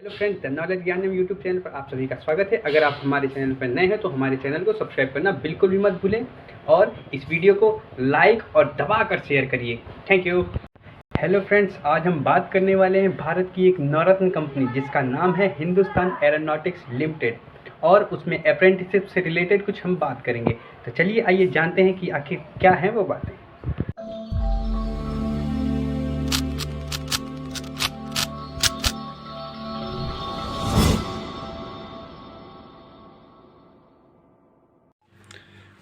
Hello friends, the knowledge ज्ञान YouTube channel पर आप सभी का स्वागत है। अगर आप हमारे चैनल पर नए हैं तो हमारे चैनल को सब्सक्राइब करना बिल्कुल भी मत भूलें और इस वीडियो को लाइक और दबाकर शेयर करिए। Thank you. हेलो फ्रेंड्स, आज हम बात करने वाले हैं भारत की एक नवरत्न कंपनी जिसका नाम है हिंदुस्तान एरोनॉटिक्स लिमिटेड और उसमें अप्रेंटिसशिप से रिलेटेड कुछ हम बात करेंगे। तो चलिए आइए जानते हैं कि आखिर क्या है वो बातें।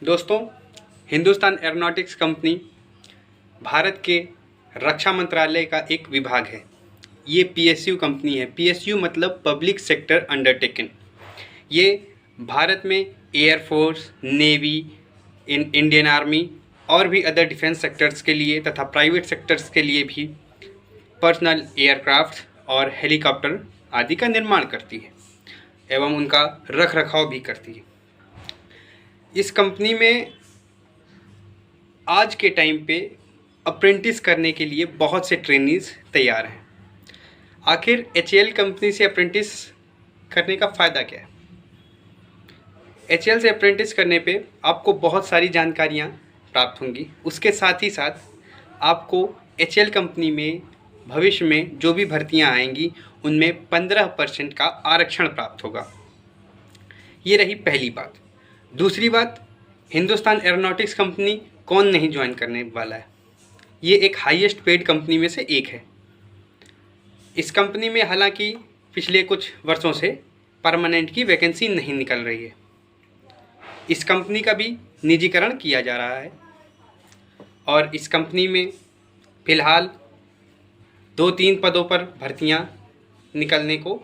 दोस्तों, हिंदुस्तान एरोनॉटिक्स कंपनी भारत के रक्षा मंत्रालय का एक विभाग है। ये पीएसयू कंपनी है। पीएसयू मतलब पब्लिक सेक्टर अंडरटेकिंग। ये भारत में एयरफोर्स, नेवी, इंडियन आर्मी और भी अदर डिफेंस सेक्टर्स के लिए तथा प्राइवेट सेक्टर्स के लिए भी पर्सनल एयरक्राफ्ट और हेलीकॉप्टर आदि का निर्माण करती है एवं उनका रख रखाव भी करती है। इस कंपनी में आज के टाइम पे अप्रेंटिस करने के लिए बहुत से ट्रेनीज तैयार हैं। आखिर एचएएल कंपनी से अप्रेंटिस करने का फ़ायदा क्या है? एचएएल से अप्रेंटिस करने पे आपको बहुत सारी जानकारियाँ प्राप्त होंगी। उसके साथ ही साथ आपको एचएएल कंपनी में भविष्य में जो भी भर्तियाँ आएंगी उनमें 15% का आरक्षण प्राप्त होगा। ये रही पहली बात। दूसरी बात, हिंदुस्तान एरोनॉटिक्स कंपनी कौन नहीं ज्वाइन करने वाला है? ये एक हाईएस्ट पेड कंपनी में से एक है। इस कंपनी में हालांकि पिछले कुछ वर्षों से परमानेंट की वैकेंसी नहीं निकल रही है। इस कंपनी का भी निजीकरण किया जा रहा है और इस कंपनी में फ़िलहाल 2-3 पदों पर भर्तियां निकलने को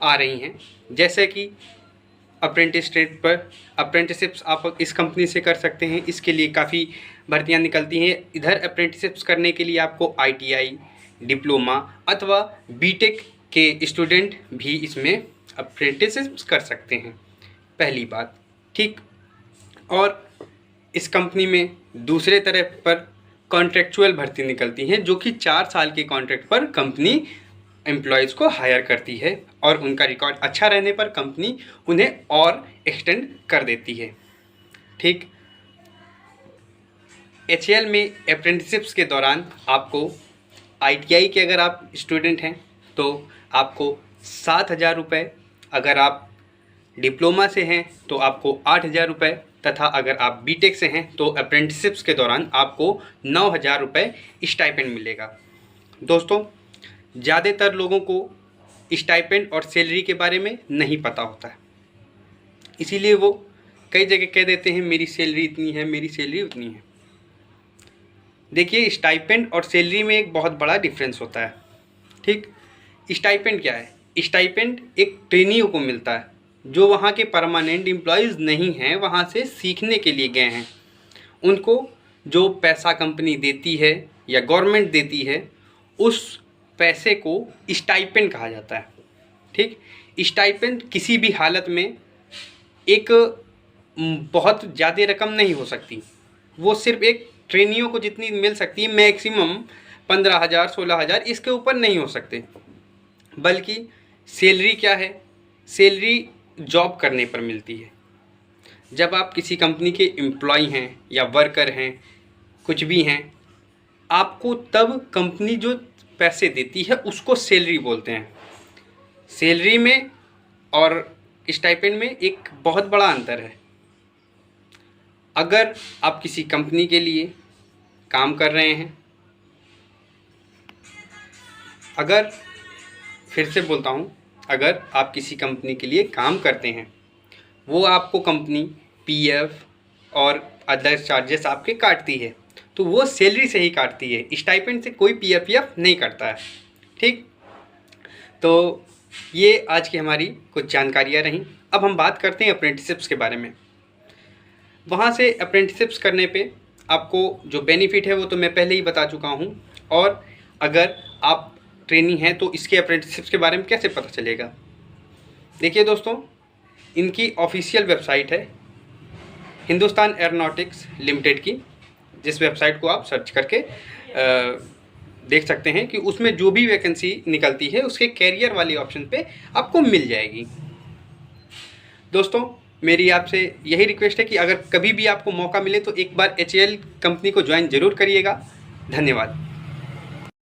आ रही हैं। जैसे कि अप्रेंटिस ट्रेड पर अप्रेंटिसशिप्स आप इस कंपनी से कर सकते हैं। इसके लिए काफ़ी भर्तियां निकलती हैं। इधर अप्रेंटिसशिप्स करने के लिए आपको आईटीआई, डिप्लोमा अथवा बीटेक के स्टूडेंट भी इसमें अप्रेंटिसशिप्स कर सकते हैं। पहली बात, ठीक। और इस कंपनी में दूसरे तरफ पर कॉन्ट्रेक्चुअल भर्ती निकलती हैं, जो कि 4 साल के कॉन्ट्रैक्ट पर कंपनी एम्प्लॉयज़ को हायर करती है और उनका रिकॉर्ड अच्छा रहने पर कंपनी उन्हें और एक्सटेंड कर देती है। ठीक। एचएएल में अप्रेंटिसशिप्स के दौरान आपको आईटीआई के अगर आप स्टूडेंट हैं तो आपको 7,000 रुपये, अगर आप डिप्लोमा से हैं तो आपको 8,000 रुपये तथा अगर आप बीटेक से हैं तो अप्रेंटिसशिप्स के दौरान आपको 9,000 रुपये स्टाइपेंड मिलेगा। दोस्तों, ज़्यादातर लोगों को स्टाइपेंड और सैलरी के बारे में नहीं पता होता है, इसीलिए वो कई जगह कह देते हैं मेरी सैलरी इतनी है, मेरी सैलरी उतनी है। देखिए, स्टाइपेंड और सैलरी में एक बहुत बड़ा डिफरेंस होता है। ठीक। स्टाइपेंड क्या है? स्टाइपेंड एक ट्रेनियों को मिलता है जो वहाँ के परमानेंट एम्प्लॉयज़ नहीं हैं, वहाँ से सीखने के लिए गए हैं। उनको जो पैसा कंपनी देती है या गवर्नमेंट देती है, उस पैसे को स्टाइपेंड कहा जाता है। ठीक। स्टाइपेंड किसी भी हालत में एक बहुत ज़्यादा रकम नहीं हो सकती। वो सिर्फ एक ट्रेनियों को जितनी मिल सकती है, मैक्सिमम 15,000, 16,000, इसके ऊपर नहीं हो सकते। बल्कि सैलरी क्या है? सैलरी जॉब करने पर मिलती है। जब आप किसी कंपनी के एम्प्लॉय हैं या वर्कर हैं, कुछ भी हैं, आपको तब कंपनी जो पैसे देती है उसको सैलरी बोलते हैं। सैलरी में और स्टाइपेंड में एक बहुत बड़ा अंतर है। अगर आप किसी कंपनी के लिए काम कर रहे हैं, अगर फिर से बोलता हूँ, अगर आप किसी कंपनी के लिए काम करते हैं, वो आपको कंपनी पीएफ और अदर चार्जेस आपके काटती है, तो वो सैलरी से ही काटती है। स्टाइपेंड से कोई पीएफ नहीं करता है। ठीक। तो ये आज की हमारी कुछ जानकारियाँ रहीं। अब हम बात करते हैं अप्रेंटिसशिप्स के बारे में। वहाँ से अप्रेंटिसशिप्स करने पे आपको जो बेनिफिट है वो तो मैं पहले ही बता चुका हूँ। और अगर आप ट्रेनी हैं तो इसके अप्रेंटिसशिप्स के बारे में कैसे पता चलेगा? देखिए दोस्तों, इनकी ऑफिशियल वेबसाइट है हिंदुस्तान एरोनॉटिक्स लिमिटेड की, जिस वेबसाइट को आप सर्च करके देख सकते हैं कि उसमें जो भी वैकेंसी निकलती है उसके कैरियर वाले ऑप्शन पे आपको मिल जाएगी। दोस्तों, मेरी आपसे यही रिक्वेस्ट है कि अगर कभी भी आपको मौका मिले तो एक बार HAL कंपनी को ज्वाइन ज़रूर करिएगा। धन्यवाद।